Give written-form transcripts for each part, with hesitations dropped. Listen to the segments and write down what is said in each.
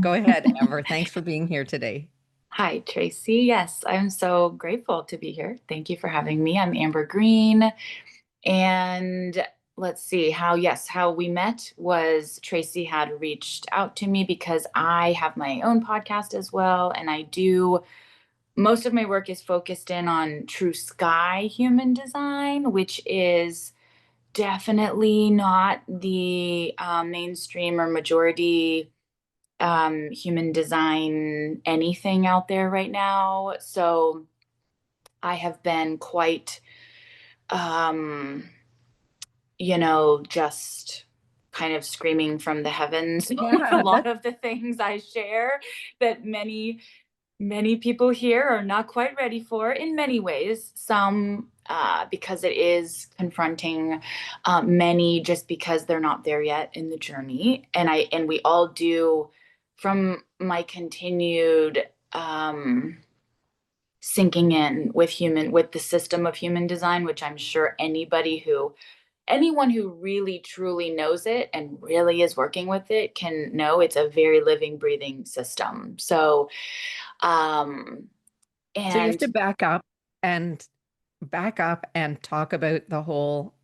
Go ahead, Amber. Thanks for being here today. Hi, Tracy. Yes, I'm so grateful to be here. Thank you for having me. I'm Amber Greene. And let's see how we met was Tracy had reached out to me because I have my own podcast as well. And most of my work is focused in on true sky human design, which is definitely not the mainstream or majority human design anything out there right now. So I have been quite, um, just kind of screaming from the heavens with a Yeah, lot of the things I share that many people here are not quite ready for in many ways. Some because it is confronting many just because they're not there yet in the journey. And we all do from my continued sinking in with the system of human design, which I'm sure anyone who really truly knows it and really is working with it can know it's a very living, breathing system. So um, so you have and to and back up and talk about the whole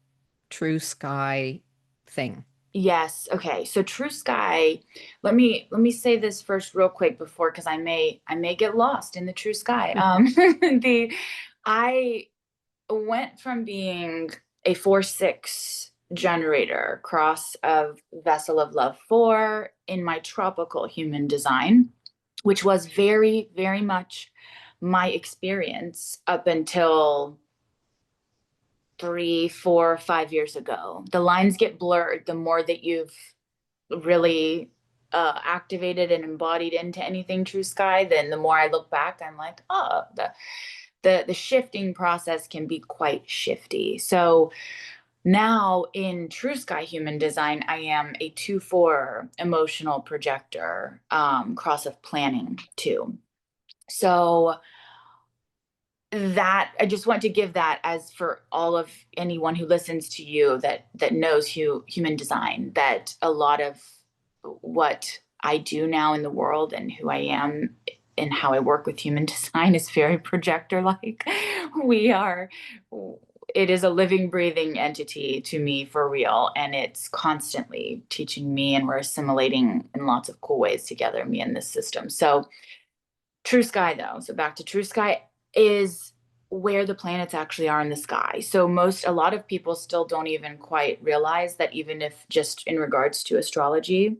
true sky thing. yes, okay. So True Sky, let me say this first real quick before because I may get lost in the True Sky. The I went from being a 4-6 generator, cross of Vessel of Love 4 in my tropical human design, which was very, very much my experience up until 3, 4, 5 years ago. The lines get blurred the more that you've really activated and embodied into anything True Sky. Then the more I look back, I'm like, oh, the shifting process can be quite shifty. So now in True Sky Human Design, I am a 2-4 emotional projector, cross of planning too. So that I just want to give that as for all of anyone who listens to you that knows human design, that a lot of what I do now in the world and who I am and how I work with human design is very projector like. We are it is a living, breathing entity to me for real. And it's constantly teaching me, and we're assimilating in lots of cool ways together, me and this system. So True Sky, though, so back to True Sky, is where the planets actually are in the sky. So a lot of people still don't even quite realize that, even if just in regards to astrology,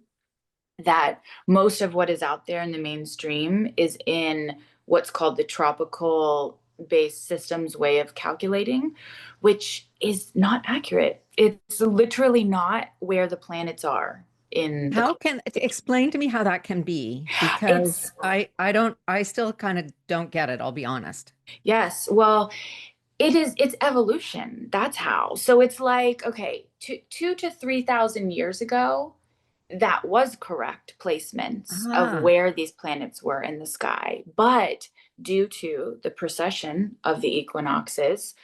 that most of what is out there in the mainstream is in what's called the tropical based systems way of calculating, which is not accurate. It's literally not where the planets are in the How can explain to me how that can be? it's Because I still kind of don't get it, I'll be honest. yes, well, it's evolution. That's how. So it's like, okay, 2 to 3 thousand years ago, that was correct placements of Ah, where these planets were in the sky. But due to the precession of the equinoxes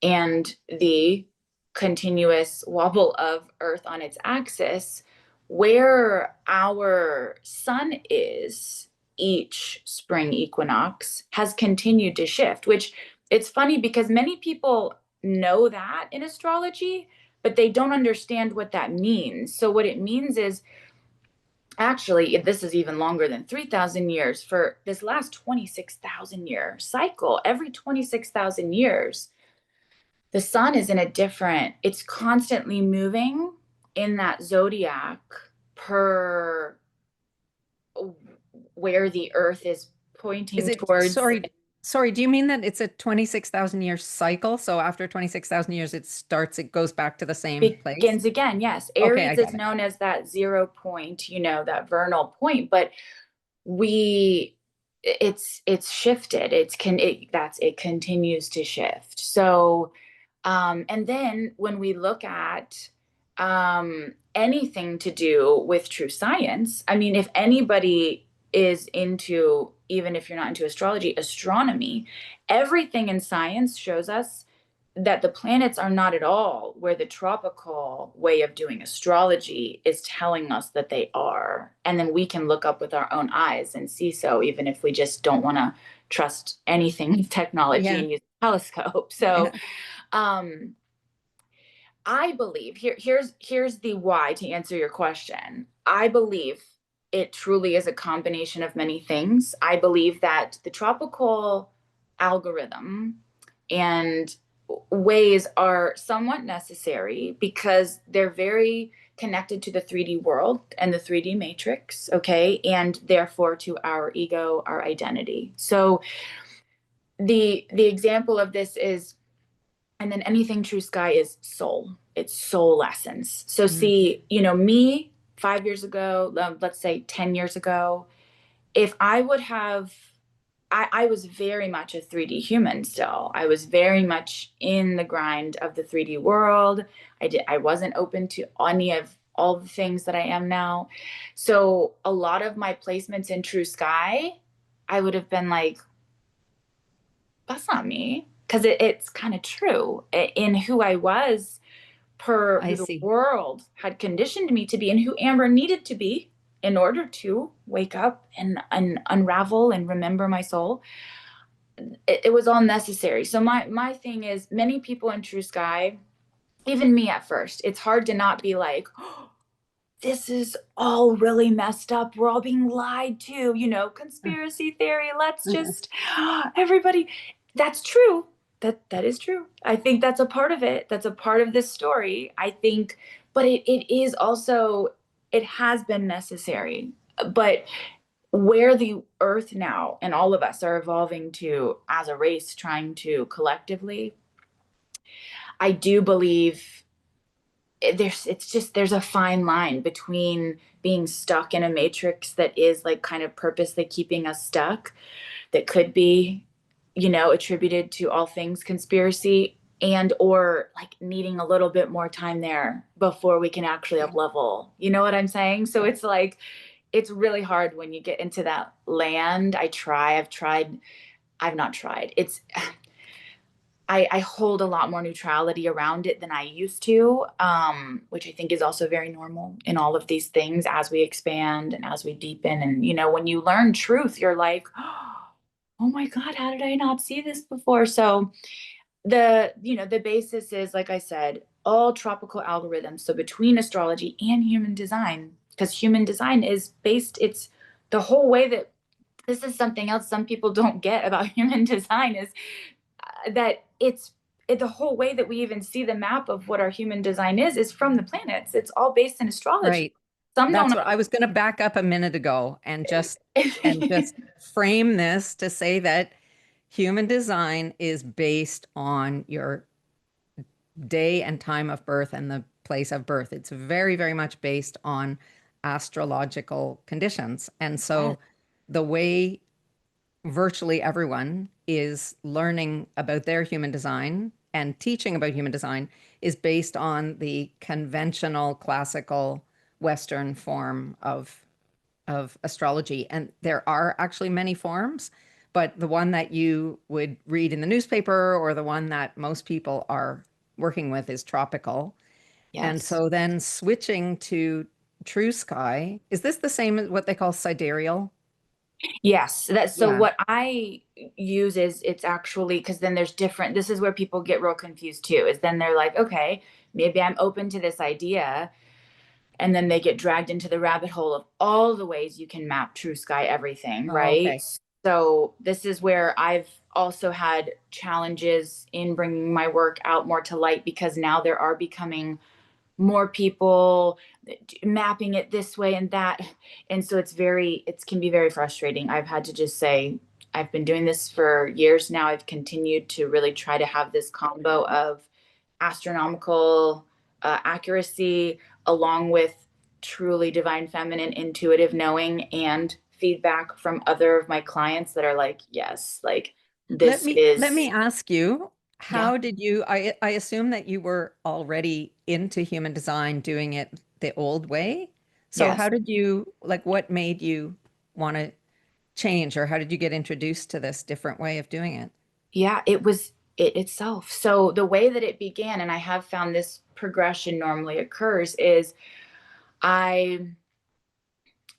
and the continuous wobble of Earth on its axis, where our sun is each spring equinox has continued to shift, which it's funny because many people know that in astrology, but they don't understand what that means. So, what it means is actually, this is even longer than 3,000 years. For this last 26,000 year cycle, every 26,000 years, the sun is in a different, it's constantly moving in that zodiac per where the earth is is pointing it, towards. sorry, do you mean that it's a 26,000 year cycle? So after 26,000 years, it goes back to the same place? Begins again. Yes, Okay, I Aries is get it. known as that 0 point, that vernal point, but we it's shifted. It continues to shift. So and then when we look at anything to do with true science, I mean, if anybody is into, even if you're not into astrology, astronomy, everything in science shows us that the planets are not at all where the tropical way of doing astrology is telling us that they are. And then we can look up with our own eyes and see so, even if we just don't want to trust anything with technology Yeah. and use a telescope. So Yeah. um I believe here's the why to answer your question. I believe it truly is a combination of many things. I believe that the tropical algorithm and ways are somewhat necessary because they're very connected to the 3D world and the 3D matrix, okay? And therefore to our ego, our identity. So the example of this is, and then anything true sky is soul. It's soul essence. So Mm. see, you know, me 5 years ago, let's say 10 years ago, if I would have, I was very much a 3D human still. I was very much in the grind of the 3D world. I wasn't open to any of all the things that I am now. So a lot of my placements in True Sky, I would have been like, that's not me. Because it's kind of true in who I was, per I who the see. world had conditioned me to be, and who Amber needed to be in order to wake up and unravel and remember my soul. It was all necessary. So my thing is, many people in True Sky, even me at first, it's hard to not be like, oh, this is all really messed up. We're all being lied to, you know, conspiracy theory. Let's just everybody. That's true. That is true. I think that's a part of it. That's a part of this story. I think, but it is also, it has been necessary. But where the earth now and all of us are evolving to as a race, trying to collectively, I do believe it's just there's a fine line between being stuck in a matrix that is like kind of purposely keeping us stuck, that could be, you know, attributed to all things conspiracy, and or like needing a little bit more time there before we can actually Yeah. up level, you know what I'm saying? So Yeah. it's like, it's really hard when you get into that land. I've not tried. It's I hold a lot more neutrality around it than I used to, which I think is also very normal in all of these things as we expand and as we deepen. And, you know, when you learn truth, you're like, oh my God, how did I not see this before? So you know, the basis is, like I said, all tropical algorithms. So between astrology and human design, because human design is based, it's the whole way that, this is something else some people don't get about human design is that the whole way that we even see the map of what our human design is from the planets. It's all based in astrology. Right. Some That's don't. what I was going to back up a minute ago and just frame this to say that human design is based on your day and time of birth and the place of birth. It's very, very much based on astrological conditions. And Yes. so the way virtually everyone is learning about their human design and teaching about human design is based on the conventional classical Western form of astrology. And there are actually many forms, but the one that you would read in the newspaper or the one that most people are working with is tropical. And Yes. so then switching to true sky, is this the same as what they call sidereal? Yes. That, so Yeah. what I use is, it's actually, because then there's different, this is where people get real confused too, is then they're like, okay, maybe I'm open to this idea. And then they get dragged into the rabbit hole of all the ways you can map true sky everything, Oh, right? okay. So this is where I've also had challenges in bringing my work out more to light, because now there are becoming more people mapping it this way and that, and so it can be very frustrating. I've had to just say, I've been doing this for years now. I've continued to really try to have this combo of astronomical accuracy along with truly divine feminine intuitive knowing, and feedback from other of my clients that are like, yes, like Let this me is, ask you, yeah, how did you, I assume that you were already into human design doing it the old way. So how yes, did you, like, what made you want to change, or how did you get introduced to this different way of doing it? yeah, it was. it itself. So the way that it began, and I have found this progression normally occurs, is I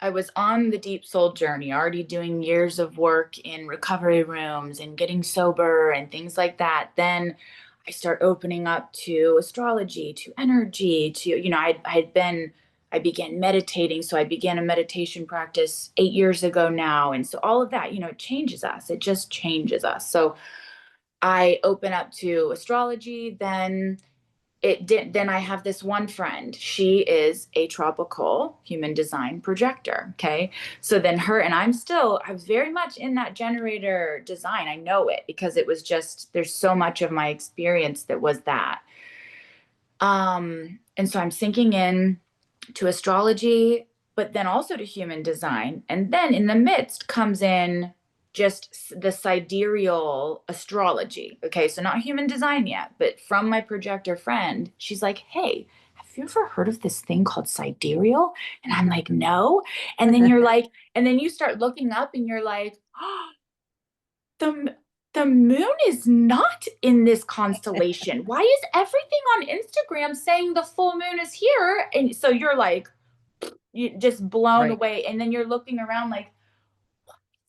I was on the deep soul journey, already doing years of work in recovery rooms and getting sober and things like that. Then I start opening up to astrology, to energy, to, I began meditating. So I began a meditation practice 8 years ago now. And so all of that, it changes us. It just changes us. So I open up to astrology, then I have this one friend. She is a tropical human design projector. Okay. So then her and I was very much in that generator design. I know it because it was just, there's so much of my experience that was that. And so I'm sinking in to astrology, but then also to human design. And then in the midst comes in just the sidereal astrology. Okay, so not human design yet, but from my projector friend, she's like, hey, have you ever heard of this thing called sidereal? And I'm like, no. And then you're like, and then you start looking up and you're like, oh, the the moon is not in this constellation. Why is everything on Instagram saying the full moon is here? And so you're like, you just blown Right. away. And then you're looking around like,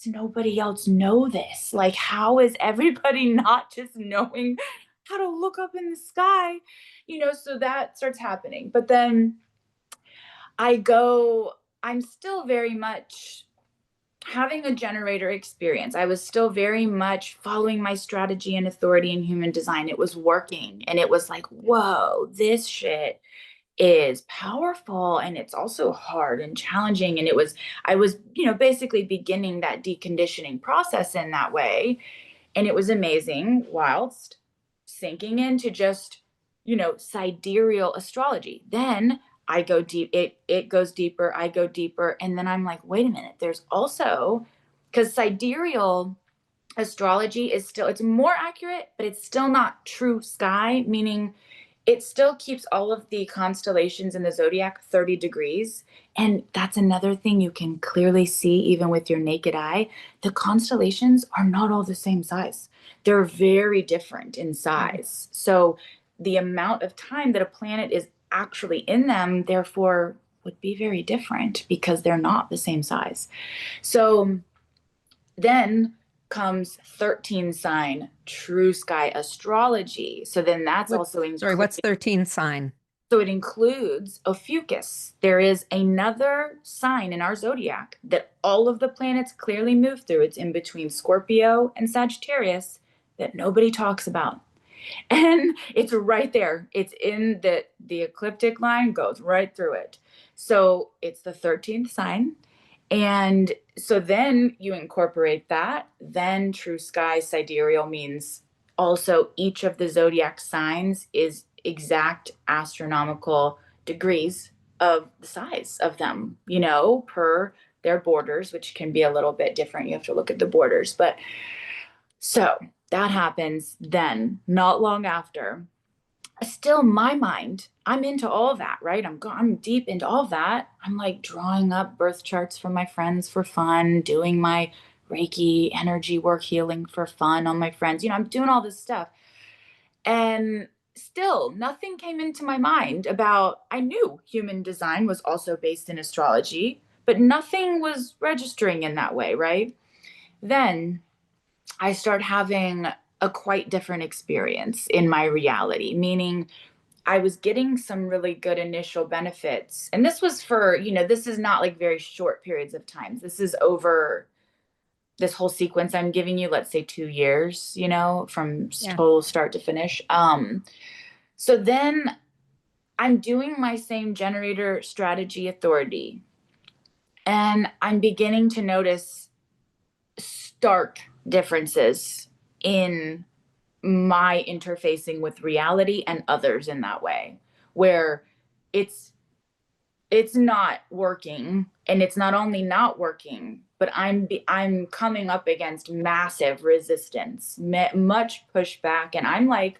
does nobody else know this? Like, how is everybody not just knowing how to look up in the sky? So that starts happening. But then I go, I'm still very much having a generator experience. I was still very much following my strategy and authority in human design. It was working. And it was like, whoa, this shit is powerful, and it's also hard and challenging. And I was, basically beginning that deconditioning process in that way. And it was amazing whilst sinking into just, sidereal astrology. Then I go deep, it goes deeper, I go deeper. And then I'm like, wait a minute, there's also, because sidereal astrology is still, it's more accurate, but it's still not true sky, meaning it still keeps all of the constellations in the zodiac 30 degrees. And that's another thing you can clearly see even with your naked eye. The constellations are not all the same size, they're very different in size. So the amount of time that a planet is actually in them, therefore, would be very different because they're not the same size. So then comes 13 sign true sky astrology. So then that's also Sorry, what's including, 13 sign? so it includes Ophiuchus. There is another sign in our zodiac that all of the planets clearly move through. It's in between Scorpio and Sagittarius that nobody talks about. And it's right there. It's in the ecliptic line goes right through it. So it's the 13th sign. And so then you incorporate that. Then true sky sidereal means also each of the zodiac signs is exact astronomical degrees of the size of them, per their borders, which can be a little bit different. You have to look at the borders. But so that happens then, not long after. Still, my mind, I'm into all that, right? I'm deep into all that. I'm like drawing up birth charts for my friends for fun, doing my Reiki energy work healing for fun on my friends. I'm doing all this stuff. And still, nothing came into my mind about, I knew human design was also based in astrology, but nothing was registering in that way, right? Then I start having a quite different experience in my reality, meaning I was getting some really good initial benefits. And this was for, this is not like very short periods of time. This is over this whole sequence I'm giving you, let's say 2 years, from Yeah. total start to finish. So then I'm doing my same generator strategy authority, and I'm beginning to notice stark differences in my interfacing with reality and others in that way, where it's it's not working, and it's not only not working, but I'm coming up against massive resistance, much pushback, and I'm like,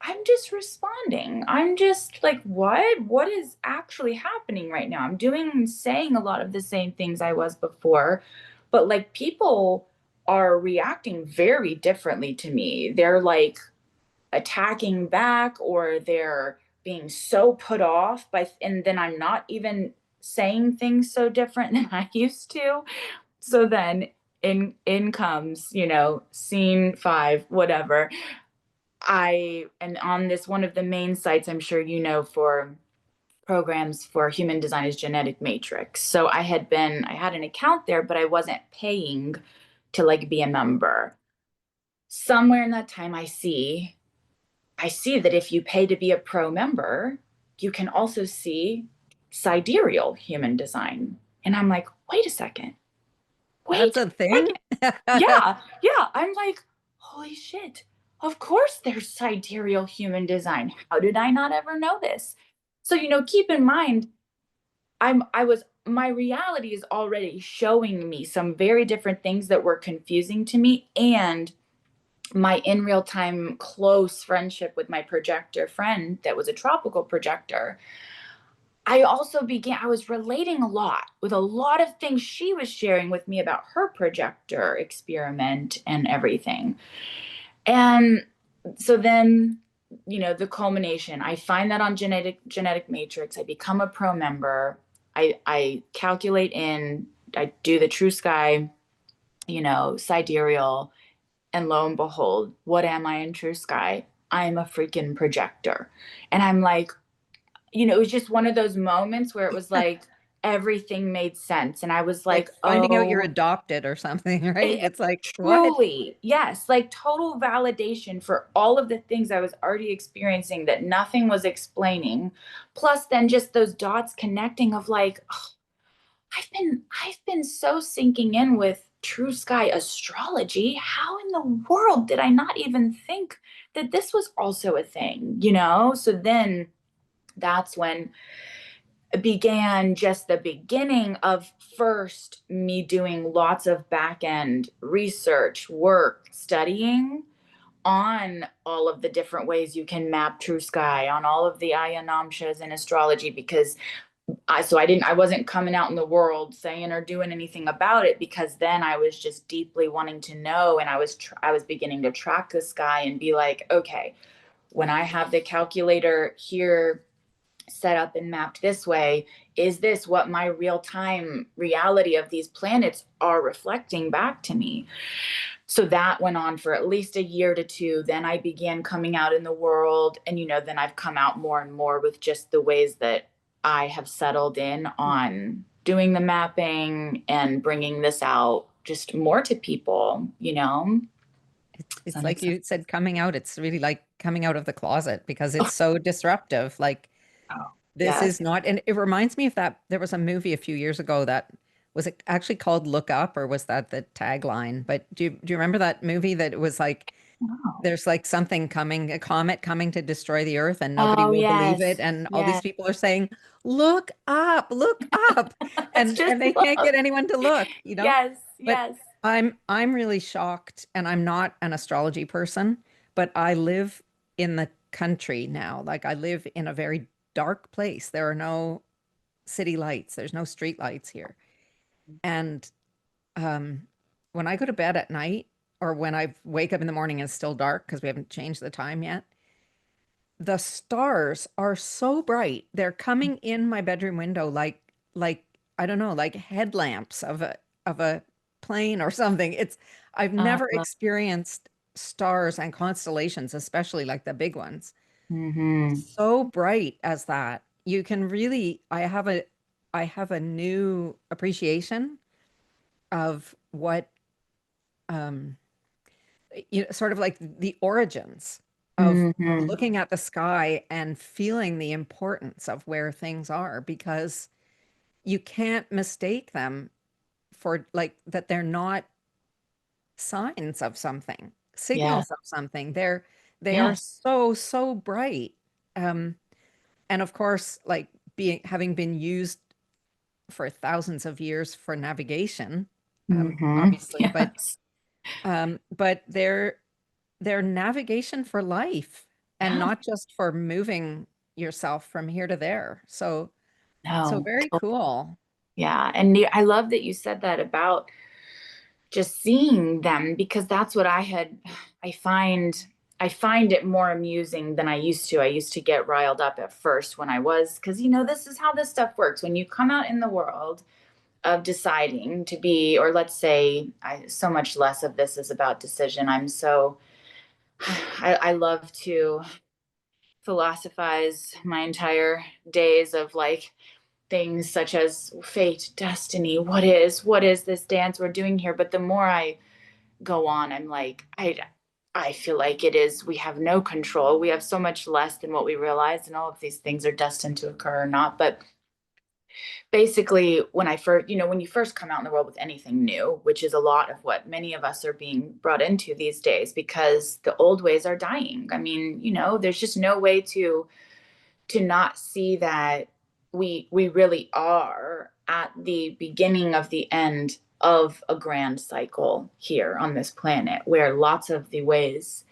I'm just responding. I'm just like, what is actually happening right now? I'm saying a lot of the same things I was before, but like people are reacting very differently to me. They're like attacking back, or they're being so put off by, and then I'm not even saying things so different than I used to. So then in comes, scene five, whatever. I and on this, one of the main sites, I'm sure for programs for human design, is Genetic Matrix. So I had an account there, but I wasn't paying to like be a member. Somewhere in that time I see that if you pay to be a pro member, you can also see sidereal human design. And I'm like, wait a second. That's Wait a a thing. second. Yeah, yeah. I'm like, holy shit. Of course there's sidereal human design. How did I not ever know this? So, keep in mind, my reality is already showing me some very different things that were confusing to me. And my in real time close friendship with my projector friend that was a tropical projector, I was relating a lot with a lot of things she was sharing with me about her projector experiment and everything. And so then, the culmination, I find that on genetic matrix, I become a pro member. I calculate I do the true sky, sidereal, and lo and behold, what am I in true sky? I'm a freaking projector. And I'm like, it was just one of those moments where it was like everything made sense. And I was Like like, finding out you're oh, adopted or something, right? it, It's like, what? truly, yes, like total validation for all of the things I was already experiencing that nothing was explaining. Plus, then just those dots connecting of like, oh, I've been so sinking in with true sky astrology. How in the world did I not even think that this was also a thing, So then that's when it began, just the beginning of first me doing lots of back end research, work, studying on all of the different ways you can map true sky, on all of the ayanamshas in astrology, because I wasn't coming out in the world saying or doing anything about it, because then I was just deeply wanting to know. And I was beginning to track the sky and be like, okay, when I have the calculator here set up and mapped this way, is this what my real time reality of these planets are reflecting back to me? So that went on for at least a year to two. Then I began coming out in the world. And, then I've come out more and more with just the ways that I have settled in on doing the mapping and bringing this out just more to people. Does It's that make like sense? you said, coming out. It's really like coming out of the closet because Oh, it's so disruptive. Like oh, this yes. is not, and it reminds me of that. There was a movie a few years ago that was it actually called Look Up, or was that the tagline? But do you remember that movie that it was like Oh, there's like something coming, a comet coming to destroy the earth, and nobody oh will believe it, yes. and all these Yes. people are saying, look up," It's just and they can't love. get anyone to look. Yes. But Yes. I'm really shocked, and I'm not an astrology person, but I live in the country now. Like I live in a very dark place. There are no city lights. There's no street lights here. And um, when I go to bed at night, or when I wake up in the morning and it's still dark because we haven't changed the time yet, the stars are so bright. They're coming in my bedroom window like I don't know, like headlamps of a plane or something. I've never experienced stars and constellations, especially like the big ones, Mm-hmm. so bright as that. You can really, I have a new appreciation of what um sort of like the origins of Mm-hmm. looking at the sky and feeling the importance of where things are, because you can't mistake them for like that. They're not signs of something, Yeah. signals of something. They are Yes. so bright. Um, and of course, like being having been used for thousands of years for navigation, Mm-hmm. obviously, Yes. but they're navigation for life and Yeah. not just for moving yourself from here to there. So No. very cool. Yeah. And I love that you said that about just seeing them, because that's what I find I find it more amusing than I used to. I used to get riled up at first when I was, because this is how this stuff works. When you come out in the world of deciding to be, or let's say, so much less of this is about decision. I love to philosophize my entire days of like things such as fate, destiny, what is this dance we're doing here? But the more I go on, I'm like, I feel like it is, we have no control. We have so much less than what we realize, and all of these things are destined to occur or not. But basically, when I first, when you first come out in the world with anything new, which is a lot of what many of us are being brought into these days, because the old ways are dying. I mean, there's just no way to not see that we really are at the beginning of the end of a grand cycle here on this planet, where lots of the ways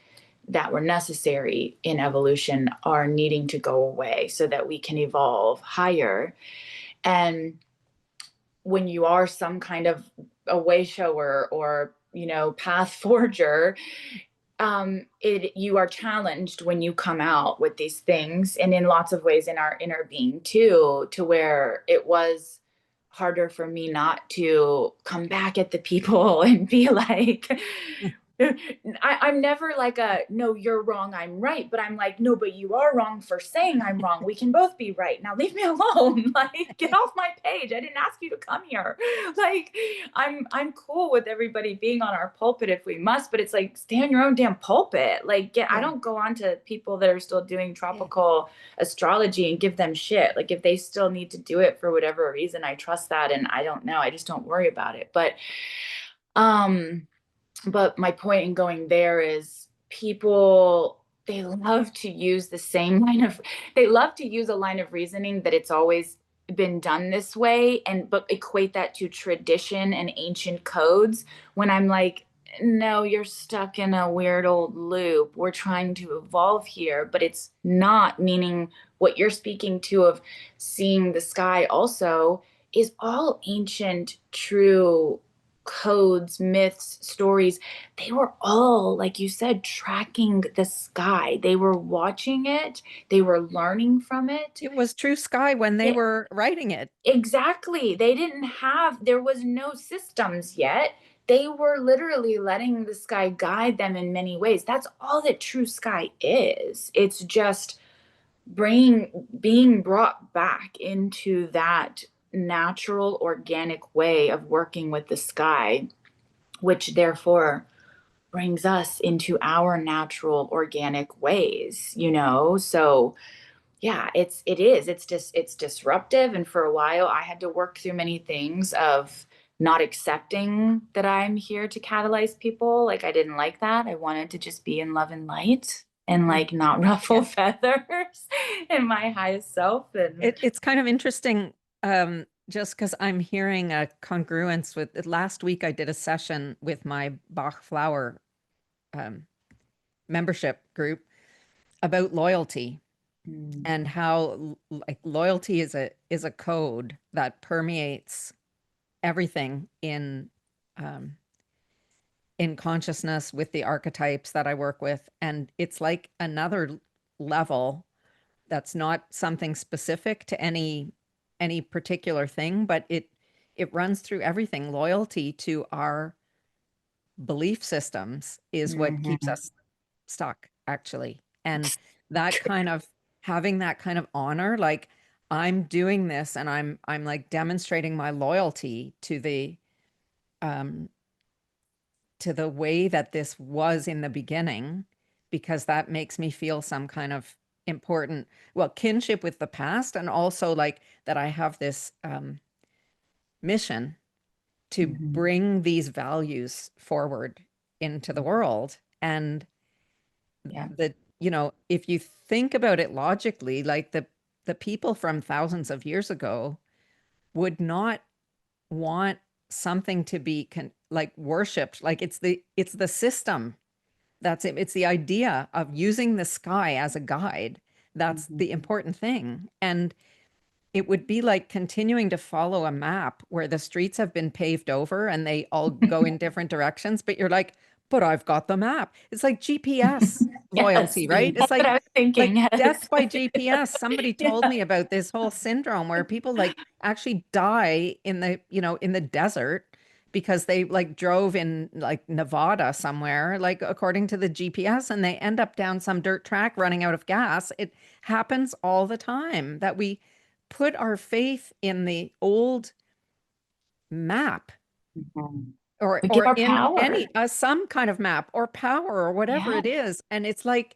that were necessary in evolution are needing to go away so that we can evolve higher. And when you are some kind of a way shower or path forger, you are challenged when you come out with these things, and in lots of ways in our inner being too, to where it was harder for me not to come back at the people and be like, I'm never like a no, you're wrong, I'm right, but I'm like, no, but you are wrong for saying I'm wrong. We can both be right. Now leave me alone. Like, get off my page. I didn't ask you to come here. Like, I'm cool with everybody being on our pulpit if we must, but it's like, stay on your own damn pulpit. Like, I Yeah. don't go on to people that are still doing Yeah. tropical astrology and give them shit. Like, if they still need to do it for whatever reason, I trust that, and I don't know. I just don't worry about it. Um but my point in going there is, people, they love to use the same they love to use a line of reasoning that it's always been done this way, and but equate that to tradition and ancient codes, when I'm like, no, you're stuck in a weird old loop. We're trying to evolve here, but it's not. Meaning, what you're speaking to of seeing the sky also is all ancient, true codes, myths, stories. They were all, like you said, tracking the sky. They were watching it, they were learning from it. It was true sky when they It were writing it. exactly. They didn't have, there was no systems yet. They were literally letting the sky guide them in many ways. That's all that true sky is. It's just being brought back into that natural, organic way of working with the sky, which therefore brings us into our natural, organic ways, So yeah, it's disruptive. And for a while I had to work through many things of not accepting that I'm here to catalyze people. Like, I didn't like that. I wanted to just be in love and light and Mm. like not ruffle Yeah. feathers in my highest self. And It's kind of interesting, just because I'm hearing a congruence with last week. I did a session with my Bach flower um, membership group about loyalty, mm, and how like loyalty is a code that permeates everything um, in consciousness with the archetypes that I work with. And it's like another level that's not something specific to any particular thing, but it runs through everything. Loyalty to our belief systems is what keeps mhm. us stuck, actually. And that kind of having that kind of honor, like, I'm doing this and I'm like demonstrating my loyalty um to the way that this was in the beginning, because that makes me feel some kind of important, well, kinship with the past, and also like that I have this mission to Mhm. bring these values forward into the world. And Yeah. the if you think about it logically, like the people from thousands of years ago would not want something to be like worshipped. Like, it's the system. That's it. It's the idea of using the sky as a guide. That's Mhm. the important thing. And it would be like continuing to follow a map where the streets have been paved over and they all go in different directions, but you're like, but I've got the map. It's like GPS Yes, loyalty, right? It's that's what I was thinking. like Yes. death by GPS. Somebody told Yeah. me about this whole syndrome where people like actually die in the, in the desert because they like drove in like Nevada somewhere, like according to the GPS, and they end up down some dirt track running out of gas. It happens all the time that we put our faith in the old map Mhm. or We give or our in power. any some kind of map or power or whatever Yeah. it is, and it's like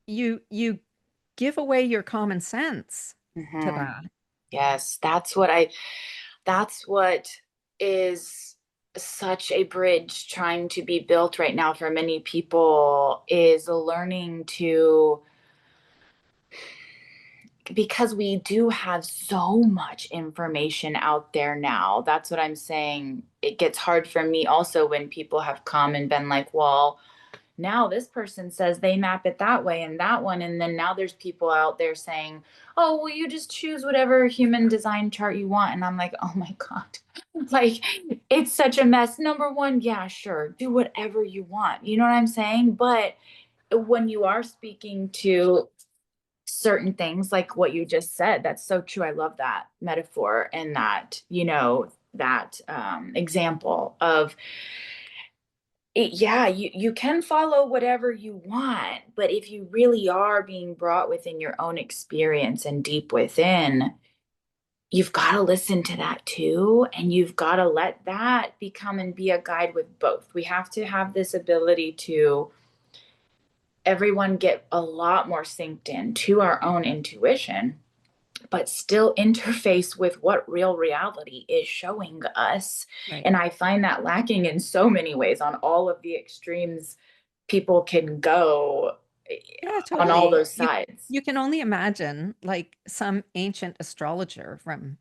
you give away your common sense to Hmm. that. Yes, that's what is such a bridge trying to be built right now for many people is learning to, because we do have so much information out there now. That's what I'm saying. It gets hard for me also when people have come and been like, well, now this person says they map it that way and that one. And then now there's people out there saying, oh, well, you just choose whatever human design chart you want. And I'm like, oh my God, like it's such a mess. Number one, yeah, sure, do whatever you want. You know what I'm saying? But when you are speaking to certain things like what you just said, that's so true. I love that metaphor and that, that example of yeah, you can follow whatever you want, but if you really are being brought within your own experience and deep within, you've got to listen to that too, and you've got to let that become and be a guide with both. We have to have this ability to everyone get a lot more synced in to our own intuition, but still interface with what real reality is showing us. Right. And I find that lacking in so many ways on all of the extremes people can go Yeah, on all totally. those sides. You can only imagine like some ancient astrologer from,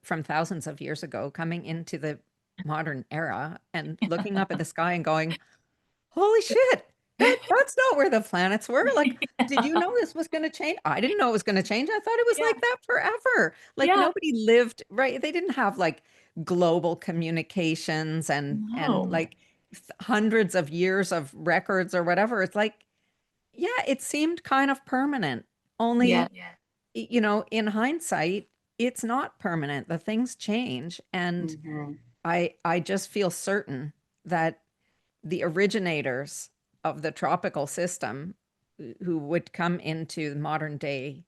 from thousands of years ago coming into the modern era and looking up at the sky and going, holy shit, that's not where the planets were. Like, did you know this was going to change? I didn't know it was going to change. I thought it was Yeah. like that forever. Like Yeah. nobody lived, right? They didn't have like global communications and No. like hundreds of years of records or whatever. It's like, yeah, it seemed kind of permanent. Yeah. Only, in hindsight, it's not permanent. The things change, and Hmm. I just feel certain that the originators of the tropical system who would come into the modern day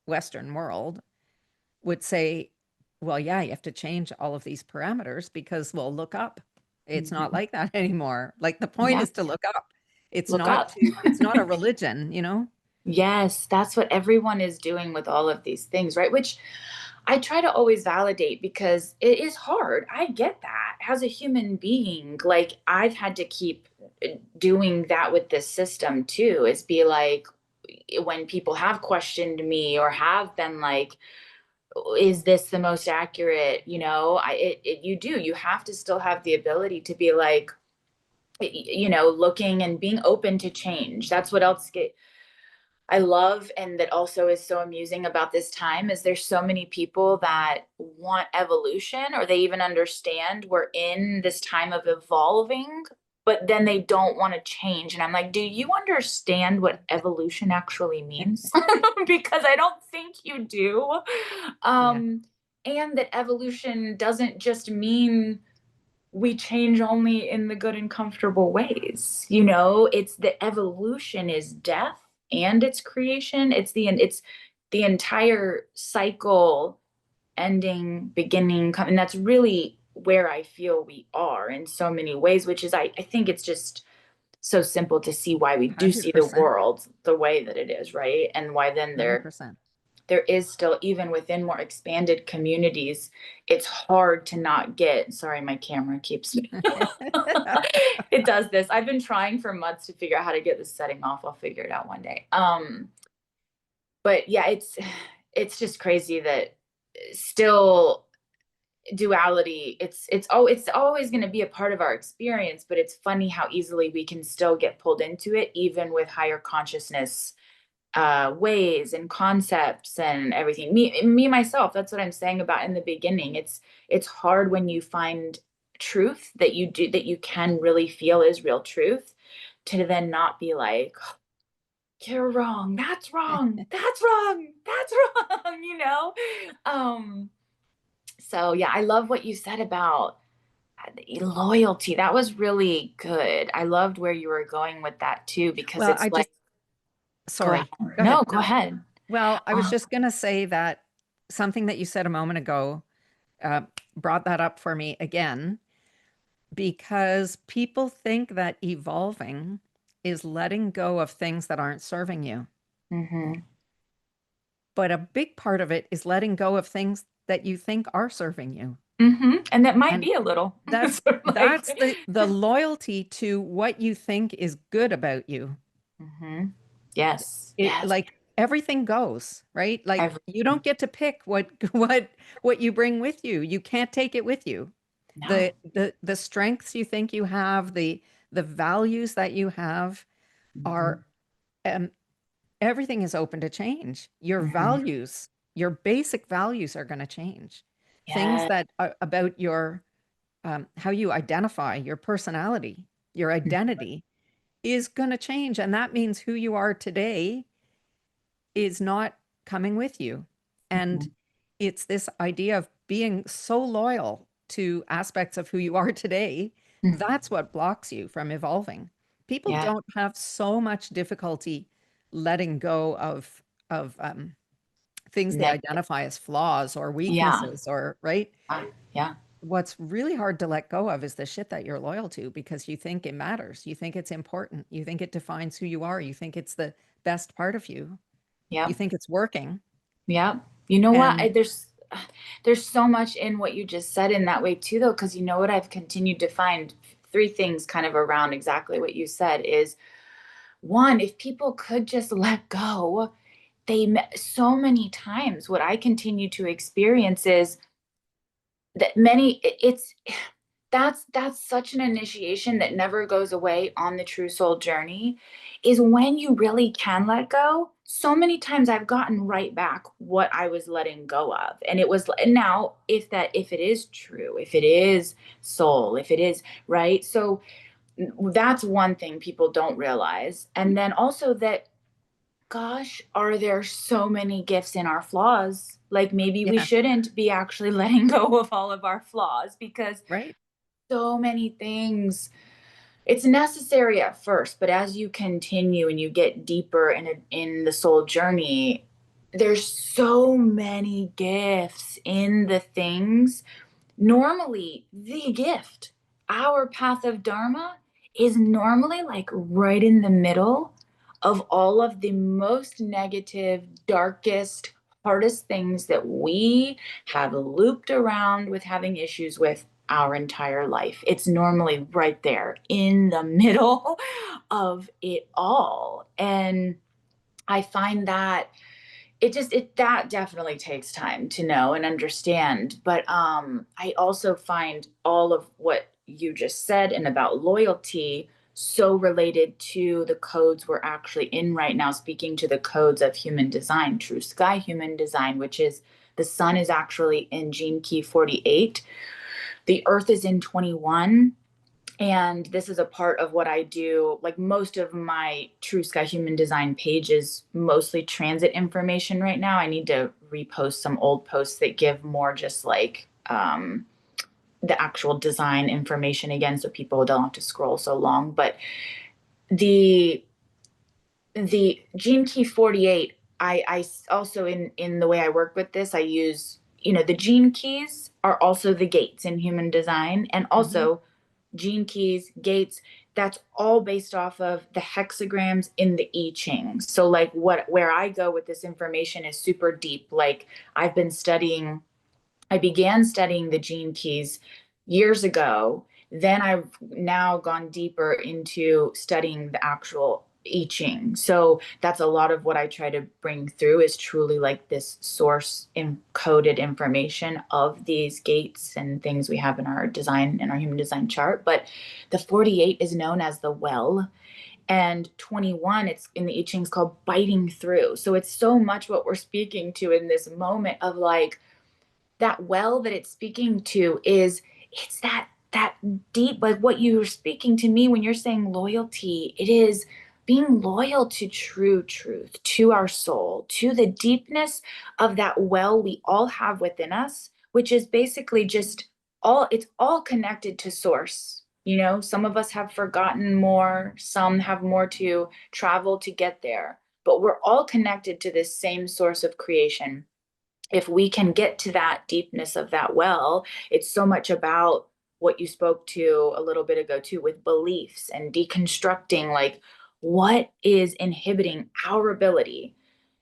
Western world would say, well, yeah, you have to change all of these parameters because, well, look up. It's not Hmm. like that anymore. Like the point Yeah. is to look up. Look up. It's not a religion, you know? Yes, that's what everyone is doing with all of these things, right? Which I try to always validate because it is hard. I get that. As a human being, like I've had to keep doing that with this system too, is be like, when people have questioned me or have been like, is this the most accurate? You do, you have to still have the ability to be like, looking and being open to change. That's what else I love, and that also is so amusing about this time, is there's so many people that want evolution, or they even understand we're in this time of evolving, but then they don't want to change. And I'm like, do you understand what evolution actually means? Because I don't think you do. Yeah, And that evolution doesn't just mean we change only in the good and comfortable ways. It's the evolution is death and it's creation. It's the entire cycle, ending, beginning, and that's really where I feel we are in so many ways, which is I think it's just so simple to see why we do see the 100%. world the way that it is, right? And why then there 100%. there is still, even within more expanded communities, it's hard to not get, sorry, my camera keeps it does this. I've been trying for months to figure out how to get this setting off. I'll figure it out one day. But yeah, it's just crazy that still duality, it's always going to be a part of our experience, but it's funny how easily we can still get pulled into it even with higher consciousness ways and concepts and everything. Me myself, that's what I'm saying about in the beginning. It's hard when you find truth that you can really feel is real truth, to then not be like, you're wrong, that's wrong, that's wrong, that's wrong, you know? So yeah, I love what you said about loyalty. That was really good. I loved where you were going with that too, because Well, it's I like, just, go ahead. sorry, go ahead. No, go ahead. Well, I was Uh, just going to say that something that you said a moment ago uh, brought that up for me again, because people think that evolving is letting go of things that aren't serving you. mhm. But a big part of it is letting go of things that you think are serving you. And that might And be a little that's sort of like, that's the loyalty to what you think is good about you. mhm. Yes, It yes. like everything goes, right? Like you Everything. don't get to pick what what you bring with you. You can't take it with you. No. The strengths you think you have, the values that you have are Mhm, um, everything is open to change. Your mhm. values, your basic values are going to change. Things Yeah. that are about your how you identify, your personality, your identity is going to change, and that means who you are today is not coming with you. And Mhm, it's this idea of being so loyal to aspects of who you are today. mhm. That's what blocks you from evolving. People Yeah. don't have so much difficulty letting go of things they Negative. identify as flaws or Yeah. weaknesses or right. Yeah. What's really hard to let go of is the shit that you're loyal to because you think it matters. You think it's important. You think it defines who you are. You think it's the best part of you. You Yep. think it's working. Yep. You know what? And There's so much in what you just said in that way too, though, because you know what I've continued to find three things kind of around exactly what you said is one, if people could just let go, so many times what I continue to experience is that it's that's such an initiation that never goes away on the true soul journey, is when you really can let go. So many times I've gotten right back what I was letting go of, and it was, and now if it is true, if it is soul, if it is right. So that's one thing people don't realize. And then also that, gosh, are there so many gifts in our flaws? Like maybe we yeah, shouldn't be actually letting go of all of our flaws, because right. so many things, it's necessary at first, but as you continue and you get deeper in the soul journey, there's so many gifts in the things. Normally the gift, our path of dharma, is normally like right in the middle of all of the most negative, darkest, hardest things that we have looped around with having issues with our entire life. It's normally right there in the middle of it all. And I find that it that definitely takes time to know and understand. But I also find all of what you just said and about loyalty so related to the codes we're actually in right now, speaking to the codes of human design, true sky human design, which is the sun is actually in gene key 48, the earth is in 21. And this is a part of what I do. Like most of my True Sky Human Design page is mostly transit information right now. I need to repost some old posts that give more just like the actual design information again, so people don't have to scroll so long. But the gene key 48, I also, in the way I work with this, I use, the gene keys are also the gates in human design, and Hmm. also gene keys, gates, that's all based off of the hexagrams in the I Ching. So like where I go with this information is super deep. Like I've been studying, I began studying the gene keys years ago. Then I've now gone deeper into studying the actual I Ching. So that's a lot of what I try to bring through, is truly like this source encoded information of these gates and things we have in our design, in our human design chart. But the 48 is known as the well. And 21, it's in the I Ching, is called biting through. So it's so much what we're speaking to in this moment of like that well that it's speaking to is it's that deep, like what you're speaking to me when you're saying loyalty. It is being loyal to true truth, to our soul, to the deepness of that well we all have within us, which is basically just all, it's all connected to source. You know, some of us have forgotten more, some have more to travel to get there, but we're all connected to this same source of creation. If we can get to that deepness of that well, it's so much about what you spoke to a little bit ago too, with beliefs and deconstructing like what is inhibiting our ability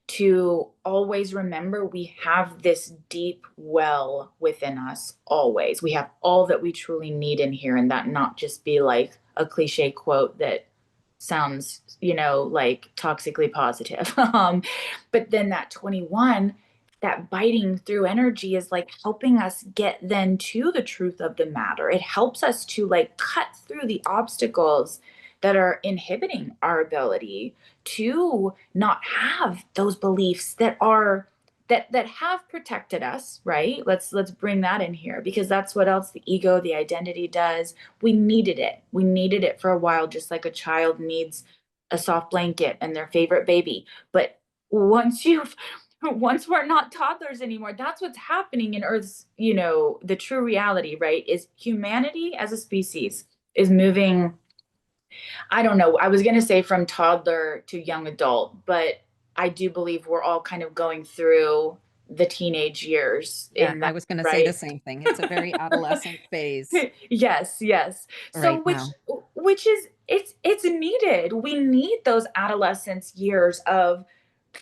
to always remember we have this deep well within us always. We have all that we truly need in here, and that not just be like a cliche quote that sounds, you know, like toxically positive. But then that 21, that biting through energy is like helping us get then to the truth of the matter. It helps us to like cut through the obstacles that are inhibiting our ability to not have those beliefs that are that have protected us, right? Let's bring that in here, because that's what else the ego, the identity does. We needed it. We needed it for a while, just like a child needs a soft blanket and their favorite baby. But once you've once we're not toddlers anymore, that's what's happening in Earth's, you know, the true reality, right? Is humanity as a species is moving, I don't know. I was going to say from toddler to young adult, but I do believe we're all kind of going through the teenage years Yeah, in I that, was going to say the right? same thing. It's a very adolescent phase Yes, yes. So right now. which is it's needed. We need those adolescence years of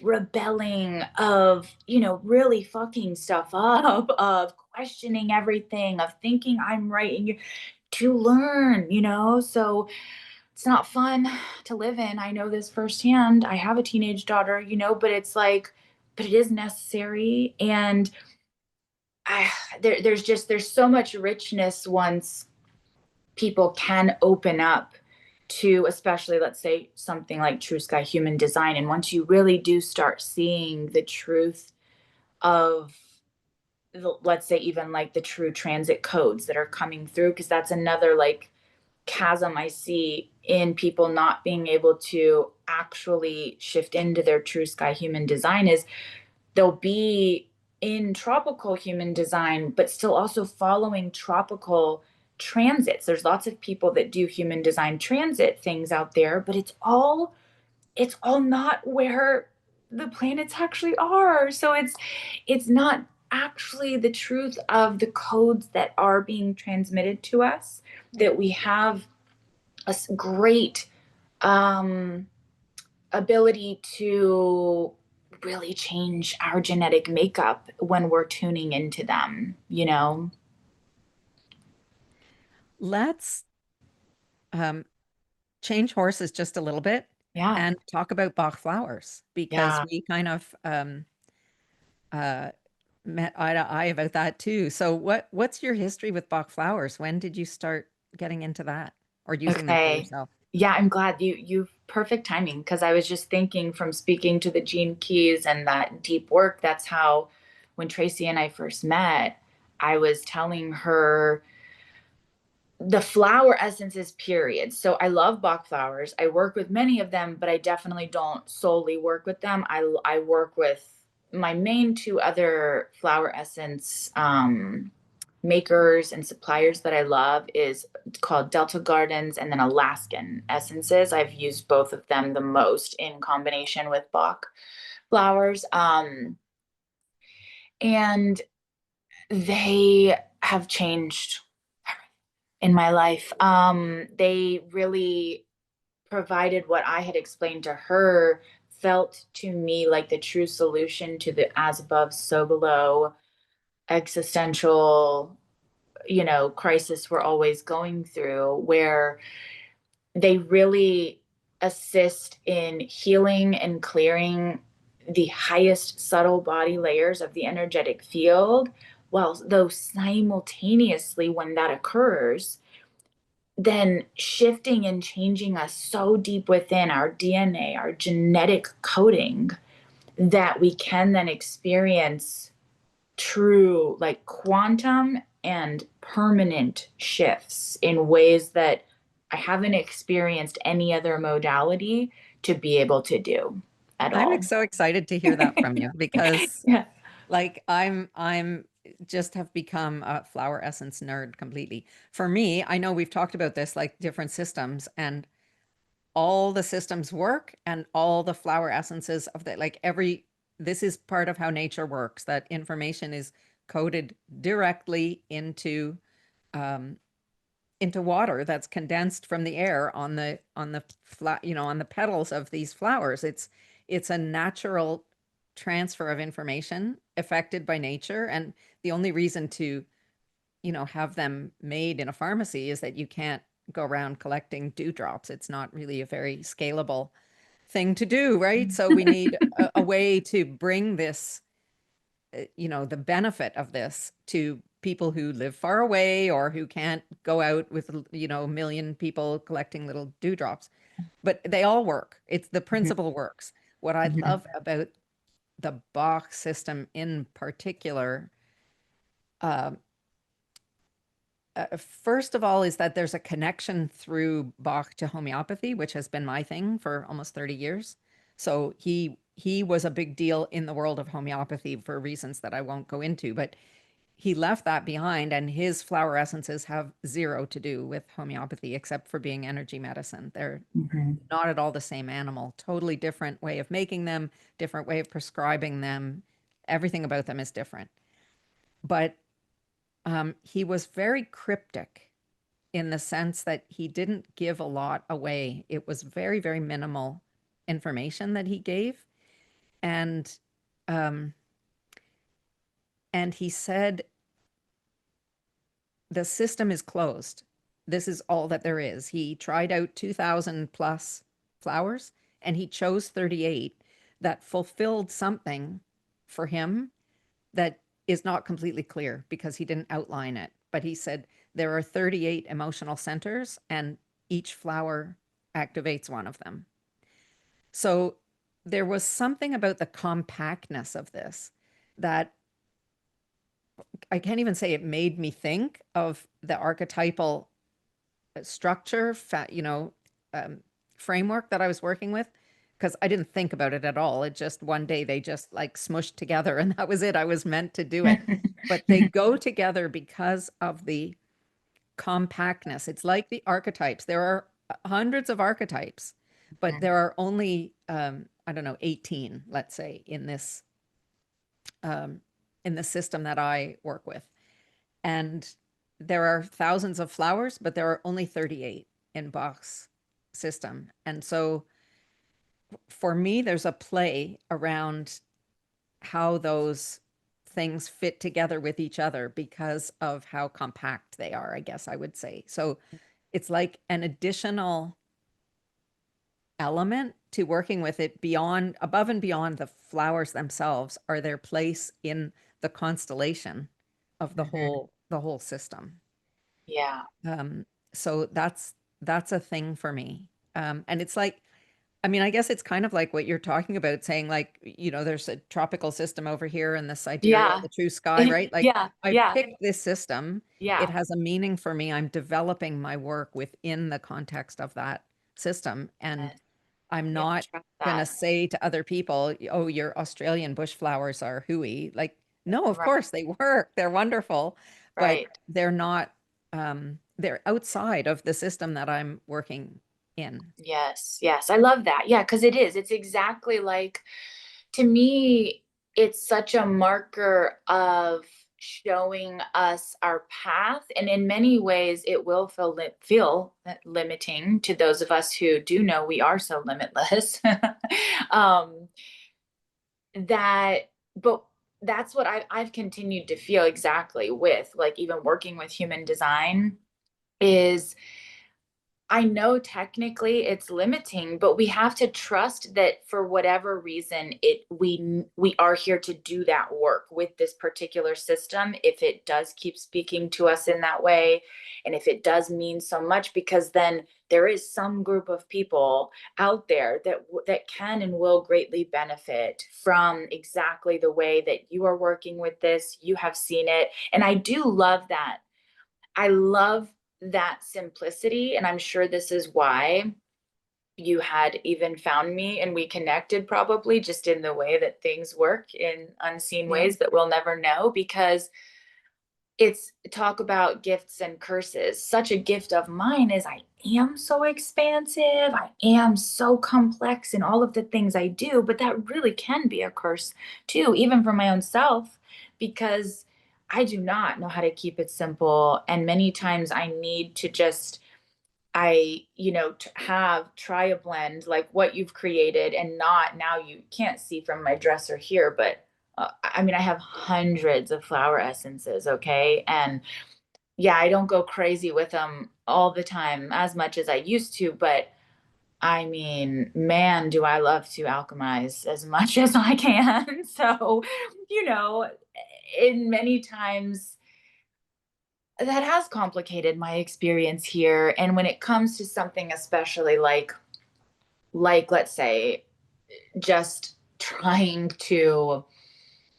rebelling, of, you know, really fucking stuff up, of questioning everything, of thinking I'm right and you, to learn, you know? So it's not fun to live in. I know this firsthand. I have a teenage daughter, you know, but it's like, but it is necessary. And there's just, there's so much richness once people can open up to, especially let's say something like True Sky Human Design. And once you really do start seeing the truth of, let's say, even like the true transit codes that are coming through, because that's another like chasm I see in people not being able to actually shift into their true sky human design is they'll be in tropical human design, but still also following tropical transits. There's lots of people that do human design transit things out there, but it's all not where the planets actually are. So it's not actually the truth of the codes that are being transmitted to us, that we have a great um, ability to really change our genetic makeup when we're tuning into them, you know? Let's um, change horses just a little bit Yeah. and talk about Bach flowers because Yeah. we kind of uh, met eye to eye about that too. So what's your history with Bach flowers? When did you start getting into that or using them for Okay. yourself? Yeah, I'm glad you've perfect timing, because I was just thinking from speaking to the Gene Keys and that deep work, that's how when Tracy and I first met, I was telling her the flower essences, period. So I love Bach flowers. I work with many of them, but I definitely don't solely work with them. I work with my main two other flower essence makers and suppliers that I love is called Delta Gardens and then Alaskan Essences. I've used both of them the most in combination with Bach flowers. And they have changed in my life. They really provided what I had explained to her, felt to me like the true solution to the as above, so below existential, you know, crisis we're always going through, where they really assist in healing and clearing the highest subtle body layers of the energetic field, while though simultaneously when that occurs, then shifting and changing us so deep within our DNA, our genetic coding, that we can then experience true like quantum and permanent shifts in ways that I haven't experienced any other modality to be able to do at I'm all. so excited to hear that from you because Yeah. like I'm just have become a flower essence nerd completely. For me, I know we've talked about this like different systems and all the systems work and all the flower essences of the like every this is part of how nature works, that information is coded directly um into water that's condensed from the air on the flat, on the petals of these flowers. It's a natural transfer of information affected by nature, and the only reason to have them made in a pharmacy is that you can't go around collecting dewdrops. It's not really a very scalable thing to do, right? So we need a way to bring this, the benefit of this to people who live far away or who can't go out with, a million people collecting little dewdrops. But they all work. It's the Mhm. principle works. What I Mhm. love about the Bach system in particular, uh, first of all, is that there's a connection through Bach to homeopathy, which has been my thing for almost 30 years. So he was a big deal in the world of homeopathy for reasons that I won't go into, but he left that behind, and his flower essences have zero to do with homeopathy except for being energy medicine. They're Mhm. not at all the same animal, totally different way of making them, different way of prescribing them. Everything about them is different. But he was very cryptic in the sense that he didn't give a lot away. It was very, very minimal information that he gave. And um, and he said the system is closed. This is all that there is. He tried out 2,000 plus flowers and he chose 38 that fulfilled something for him that is not completely clear because he didn't outline it. But he said there are 38 emotional centers and each flower activates one of them. So there was something about the compactness of this that I can't even say it made me think of the archetypal structure, um, framework that I was working with, because I didn't think about it at all. It just one day they just like smushed together and that was it. I was meant to do it. But they go together because of the compactness. It's like the archetypes. There are hundreds of archetypes, but there are only, I don't know, 18, let's say, um, in the system that I work with. And there are thousands of flowers, but there are only 38 in Bach's system. And so for me, there's a play around how those things fit together with each other because of how compact they are, I guess I would say. So it's like an additional element to working with it beyond, above and beyond the flowers themselves, are their place in the constellation of Mhm. the whole system. Yeah. Um, so that's a thing for me. And it's like, I mean, I guess it's kind of like what you're talking about, saying like, there's a tropical system over here and the sidereal, Yeah. the true sky, right? Like Yeah. I've Yeah. picked this system. It Yeah. has a meaning for me. I'm developing my work within the context of that system. And Yes. I'm Yeah. not Trust going to that. say to other people, oh, your Australian bush flowers are hooey. Like, no, of Right. course they work. They're wonderful, but Right. they're not, they're outside of the system that I'm working in. Yes. Yes. I love that. Yeah. Cause it is. It's exactly like, to me, it's such a marker of showing us our path. And in many ways, it will feel limiting to those of us who do know we are so limitless. um, that, but that's what I've continued to feel exactly with like even working with human design is I know technically it's limiting, but we have to trust that for whatever reason we are here to do that work with this particular system if it does keep speaking to us in that way, and if it does mean so much, because then there is some group of people out there that can and will greatly benefit from exactly the way that you are working with this. You have seen it, and I do love that. I love that simplicity. And I'm sure this is why you had even found me and we connected, probably just in the way that things work in unseen Yeah, ways that we'll never know, because it's talk about gifts and curses. Such a gift of mine is I am so expansive. I am so complex in all of the things I do, but that really can be a curse too, even for my own self, because I do not know how to keep it simple. And many times I need to just, try a blend like what you've created, and not, now you can't see from my dresser here, but I mean, I have hundreds of flower essences, okay? And yeah, I don't go crazy with them all the time as much as I used to, but I mean, man, do I love to alchemize as much as I can. So, you know, in many times that has complicated my experience here. And when it comes to something especially like let's say just trying to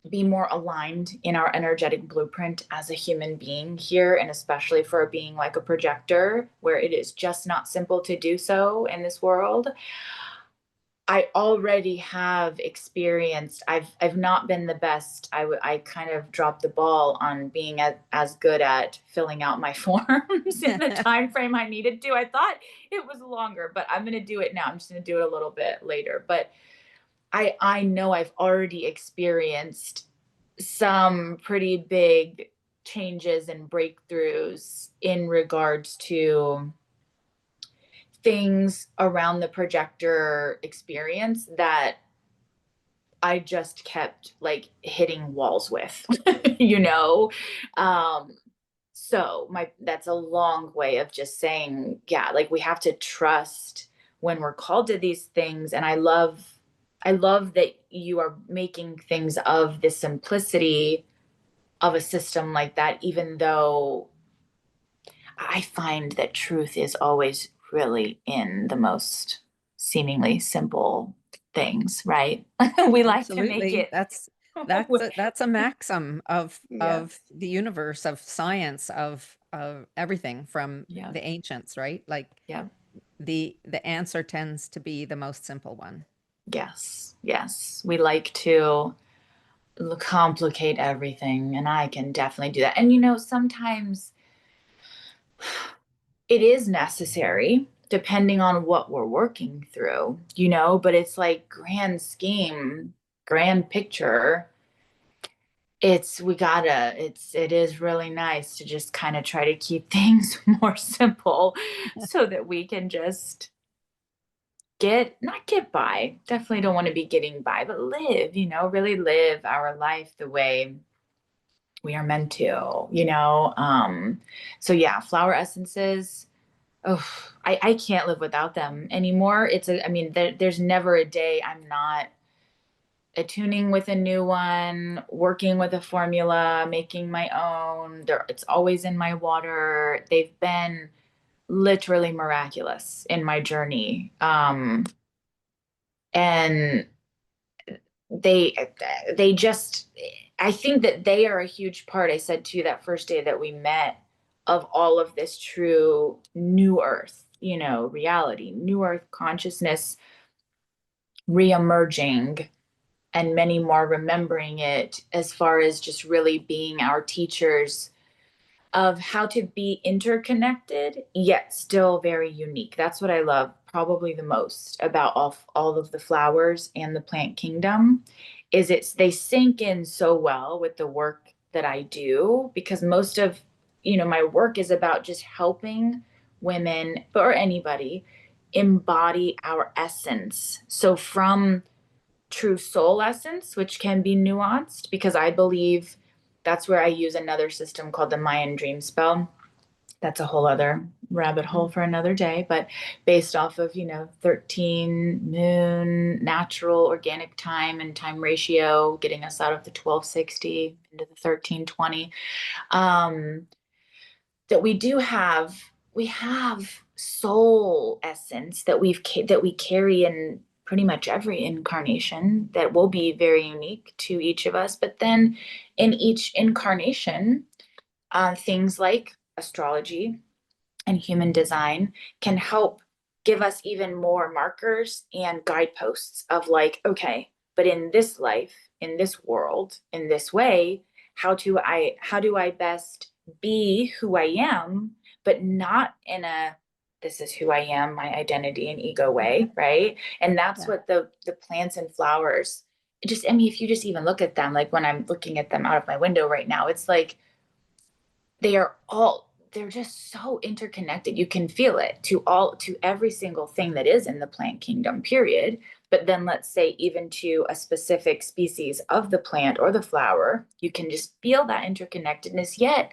be more aligned in our energetic blueprint as a human being here, and especially for a being like a projector, where it is just not simple to do so in this world. I already have experienced. I've not been the best. I kind of dropped the ball on being as good at filling out my forms in the time frame I needed to. I thought it was longer, but I'm going to do it now. I'm just going to do it a little bit later. But I know I've already experienced some pretty big changes and breakthroughs in regards to things around the projector experience that I just kept like hitting walls with, you know? Um, so my that's a long way of just saying, yeah, like we have to trust when we're called to these things. And I love that you are making things of the simplicity of a system like that, even though I find that truth is always really in the most seemingly simple things, right? We like to make absolutely. it. That's a maxim Yeah, of the universe, of science, of everything from yeah, the ancients, right? Like yeah. the answer tends to be the most simple one. Yes, yes. We like to complicate everything, and I can definitely do that. And sometimes it is necessary depending on what we're working through, but it's like grand scheme, grand picture. It is really nice to just kind of try to keep things more simple so that we can just not get by. Definitely don't want to be getting by, but live, really live our life the way we are meant to. So yeah, flower essences. Oh, I can't live without them anymore. I mean, there's never a day I'm not attuning with a new one, working with a formula, making my own. It's always in my water. They've been literally miraculous in my journey. And they they just I think that they are a huge part. I said to you that first day that we met, of all of this true new earth, reality, new earth consciousness re-emerging, and many more remembering it, as far as just really being our teachers of how to be interconnected yet still very unique. That's what I love probably the most about all of the flowers and the plant kingdom, is they sink in so well with the work that I do, because most of my work is about just helping women or anybody embody our essence. So from true soul essence, which can be nuanced, because I believe that's where I use another system called the Mayan dream spell. that's a whole other rabbit hole for another day, but based off of, 13 moon, natural organic time and time ratio, getting us out of the 1260 into the 1320. Um, that we have soul essence that that we carry in pretty much every incarnation that will be very unique to each of us. But then in each incarnation, things like astrology and human design can help give us even more markers and guideposts of like, okay, but in this life, in this world, in this way, how do I best be who I am, but not in a this is who I am, my identity and ego way, right? And that's Yeah. what the plants and flowers just, I mean, if you just even look at them, like when I'm looking at them out of my window right now, it's like they're just so interconnected. You can feel it to every single thing that is in the plant kingdom, period. But then let's say even to a specific species of the plant or the flower, you can just feel that interconnectedness, yet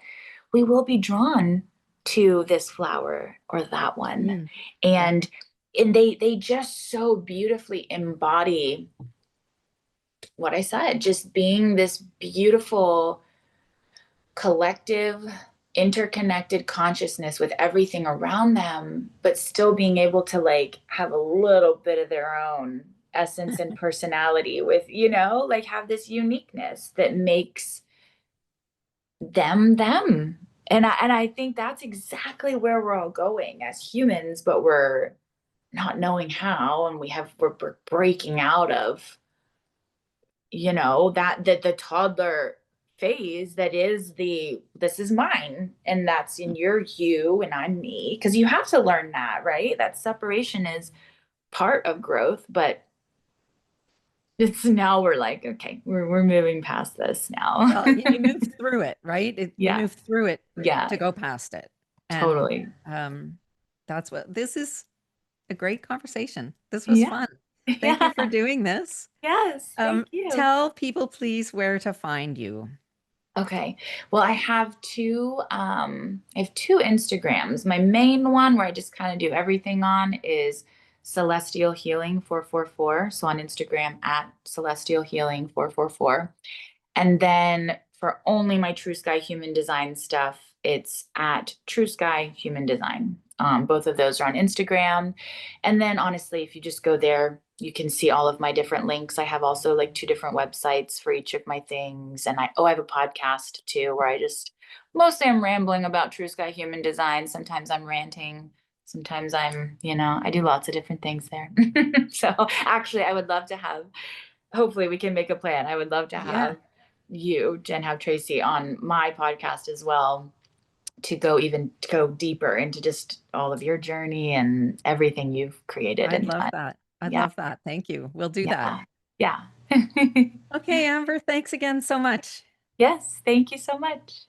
we will be drawn to this flower or that one. Mm. Yeah. And they just so beautifully embody what I said, just being this beautiful collective interconnected consciousness with everything around them, but still being able to like have a little bit of their own essence and personality with, like have this uniqueness that makes them them. And I think that's exactly where we're all going as humans, but we're not knowing how, and we're breaking out of that the toddler phase that is this is mine and that's in your you and I'm me, because you have to learn that, right? That separation is part of growth, but it's now we're like, okay, we're moving past this now. Well, you move through it, right? You Yeah, move through it yeah, to go past it. And totally. that's what this is a great conversation. This was Yeah. fun. Thank you for Yeah. doing this. Yes, thank you. Tell people, please, where to find you. Okay. Well, I have two Instagrams. My main one where I just kind of do everything on is Celestial Healing 444. So on Instagram at Celestial Healing 444. And then for only my True Sky Human Design stuff, it's at True Sky Human Design. Both of those are on Instagram. And then honestly, if you just go there, you can see all of my different links. I have also like two different websites for each of my things. And I have a podcast too, where I just mostly I'm rambling about True Sky Human Design. Sometimes I'm ranting. Sometimes I do lots of different things there. So actually, I would love to have, hopefully we can make a plan. I would love to Yeah, have you and have Tracy on my podcast as well to go deeper into just all of your journey and everything you've created I'd and love done. that. I'd Yeah. love that. Thank you. We'll do that. Yeah. Yeah. Okay, Amber, thanks again so much. Yes. Thank you so much.